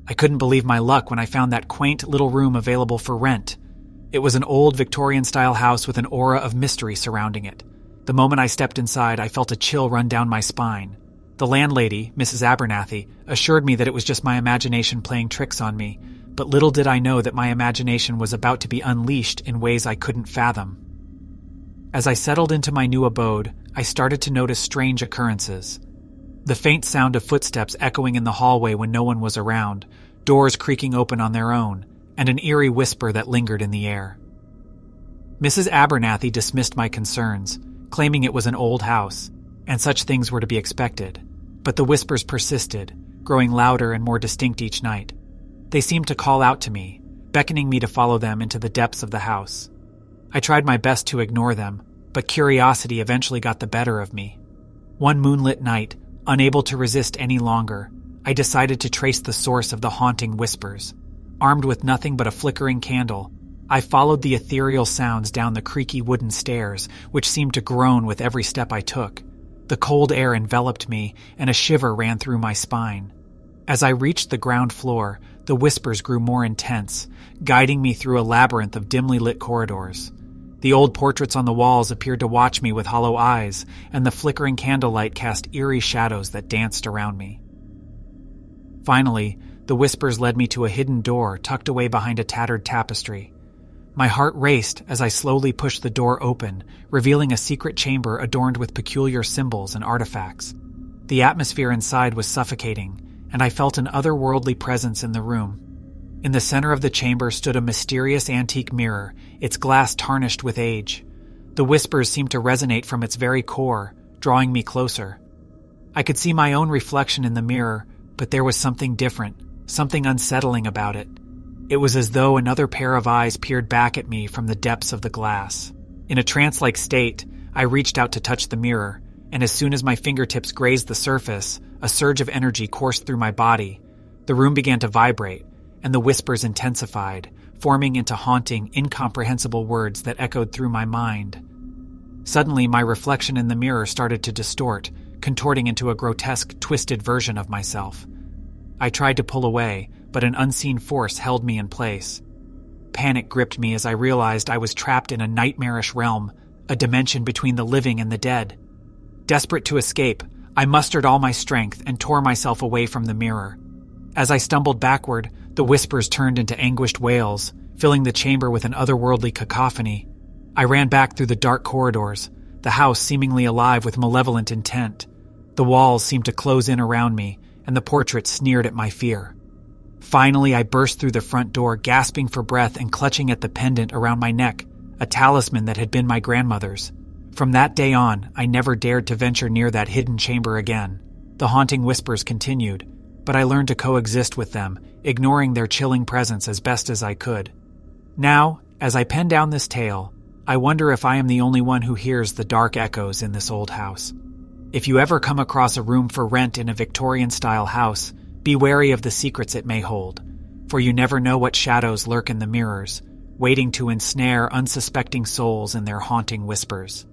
I couldn't believe my luck when I found that quaint little room available for rent. It was an old Victorian-style house with an aura of mystery surrounding it. The moment I stepped inside, I felt a chill run down my spine. The landlady, Mrs. Abernathy, assured me that it was just my imagination playing tricks on me, but little did I know that my imagination was about to be unleashed in ways I couldn't fathom. As I settled into my new abode, I started to notice strange occurrences. The faint sound of footsteps echoing in the hallway when no one was around, doors creaking open on their own, and an eerie whisper that lingered in the air. Mrs. Abernathy dismissed my concerns, claiming it was an old house, and such things were to be expected. But the whispers persisted, growing louder and more distinct each night. They seemed to call out to me, beckoning me to follow them into the depths of the house. I tried my best to ignore them, but curiosity eventually got the better of me. One moonlit night, unable to resist any longer, I decided to trace the source of the haunting whispers. Armed with nothing but a flickering candle, I followed the ethereal sounds down the creaky wooden stairs, which seemed to groan with every step I took. The cold air enveloped me, and a shiver ran through my spine. As I reached the ground floor, the whispers grew more intense, guiding me through a labyrinth of dimly lit corridors. The old portraits on the walls appeared to watch me with hollow eyes, and the flickering candlelight cast eerie shadows that danced around me. Finally, the whispers led me to a hidden door tucked away behind a tattered tapestry. My heart raced as I slowly pushed the door open, revealing a secret chamber adorned with peculiar symbols and artifacts. The atmosphere inside was suffocating, and I felt an otherworldly presence in the room. In the center of the chamber stood a mysterious antique mirror, its glass tarnished with age. The whispers seemed to resonate from its very core, drawing me closer. I could see my own reflection in the mirror, but there was something different, something unsettling about it. It was as though another pair of eyes peered back at me from the depths of the glass. In a trance-like state, I reached out to touch the mirror, and as soon as my fingertips grazed the surface, a surge of energy coursed through my body. The room began to vibrate, and the whispers intensified, forming into haunting, incomprehensible words that echoed through my mind. Suddenly, my reflection in the mirror started to distort, contorting into a grotesque, twisted version of myself. I tried to pull away, but an unseen force held me in place. Panic gripped me as I realized I was trapped in a nightmarish realm, a dimension between the living and the dead. Desperate to escape, I mustered all my strength and tore myself away from the mirror. As I stumbled backward, the whispers turned into anguished wails, filling the chamber with an otherworldly cacophony. I ran back through the dark corridors, the house seemingly alive with malevolent intent. The walls seemed to close in around me, and the portraits sneered at my fear. Finally, I burst through the front door, gasping for breath and clutching at the pendant around my neck, a talisman that had been my grandmother's. From that day on, I never dared to venture near that hidden chamber again. The haunting whispers continued, but I learned to coexist with them, ignoring their chilling presence as best as I could. Now, as I pen down this tale, I wonder if I am the only one who hears the dark echoes in this old house. If you ever come across a room for rent in a Victorian-style house, be wary of the secrets it may hold, for you never know what shadows lurk in the mirrors, waiting to ensnare unsuspecting souls in their haunting whispers.